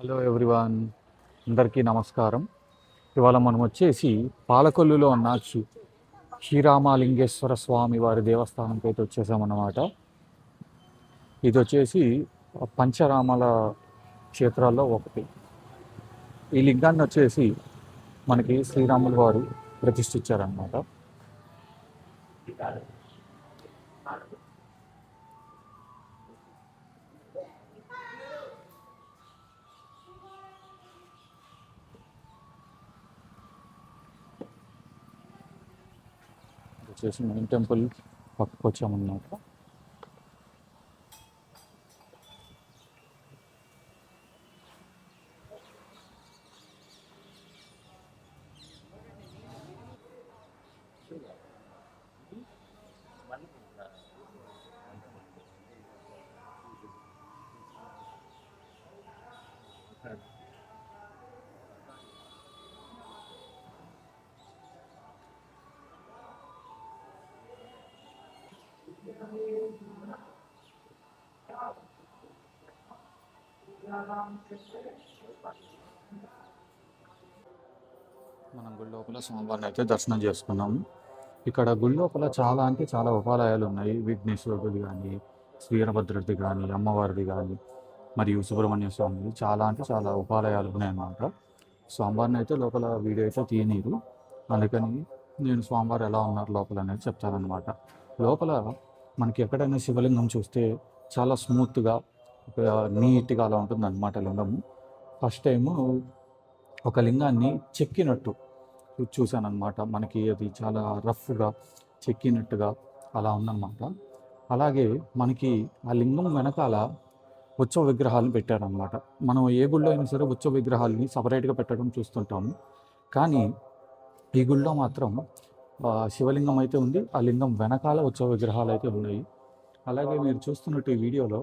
Hello everyone, అందరికీ నమస్కారం. ఇవాళ మనం వచ్చేసి పాలకొల్లులో ఉన్న శ్రీరామలింగేశ్వర స్వామి వారి దేవస్థానంకి అయితే వచ్చేసామన్నమాట. ఇది వచ్చేసి పంచరామాల క్షేత్రాల్లో ఒకటి. ఈ లింగాన్ని వచ్చేసి మనకి శ్రీరాములు వారు ప్రతిష్ఠించారనమాట. వచ్చేసి మెయిన్ టెంపుల్ పక్కకు వచ్చామన్నమాట. మనం గుడి లోపల స్వామివారిని అయితే దర్శనం చేసుకున్నాము. ఇక్కడ గుడి లోపల చాలా అంటే చాలా ఉపాలయాలు ఉన్నాయి. విఘ్నేశ్వరుడిది కానీ, వీరభద్రుడిది కానీ, అమ్మవారిది కానీ, మరియు సుబ్రహ్మణ్య స్వామిది చాలా అంటే చాలా ఉపాలయాలు ఉన్నాయన్నమాట. స్వామివారిని అయితే లోపల వీడియో అయితే తీయనీరు, అందుకని నేను స్వామివారు ఎలా ఉన్నారు లోపల అనేది చెప్తానమాట. లోపల మనకి ఎక్కడైనా శివలింగం చూస్తే చాలా స్మూత్గా నీట్గా అలా ఉంటుంది అనమాట లింగము. ఫస్ట్ టైము ఒక లింగాన్ని చెక్కినట్టు చూశానమాట. మనకి అది చాలా రఫ్గా చెక్కినట్టుగా అలా ఉందన్నమాట. అలాగే మనకి ఆ లింగం వెనకాల ఉత్సవ విగ్రహాలను పెట్టారనమాట. మనం ఏ గుళ్ళో అయినా సరే ఉత్సవ విగ్రహాలని సపరేట్గా పెట్టడం చూస్తుంటాము, కానీ ఈ గుళ్ళో మాత్రం శివలింగం అయితే ఉంది, ఆ లింగం వెనకాల ఉత్సవ విగ్రహాలు అయితే ఉన్నాయి. అలాగే మీరు చూస్తున్నట్టు ఈ వీడియోలో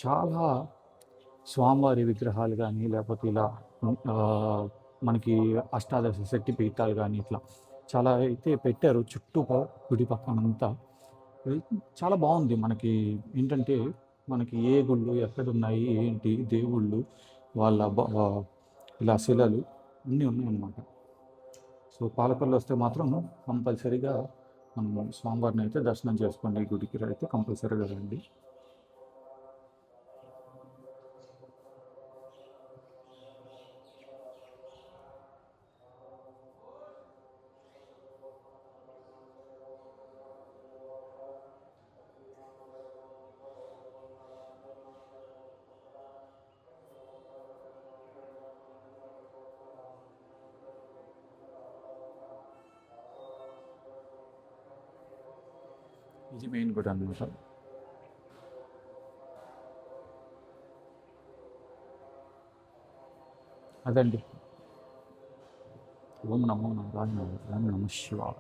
చాలా స్వామివారి విగ్రహాలు కానీ, లేకపోతే ఇలా మనకి అష్టాదశ శక్తి పీఠాలు కానీ ఇట్లా చాలా అయితే పెట్టారు చుట్టూ గుడి పక్కనంతా. చాలా బాగుంది. మనకి ఏంటంటే మనకి ఏ గుళ్ళు ఎక్కడున్నాయి ఏంటి దేవుళ్ళు వాళ్ళ ఇలా శిలలు అన్నీ ఉన్నాయన్నమాట. సో పాలకొల్లు వస్తే మాత్రం కంపల్సరీగా మనం స్వామివారిని అయితే దర్శనం చేసుకోండి. ఈ గుడికి అయితే కంపల్సరీగా రండి. ఇది మెయిన్ గుడి అనమాట. అదండి. ఓం నమో నారాయణ, ఓం నమ శివాయ.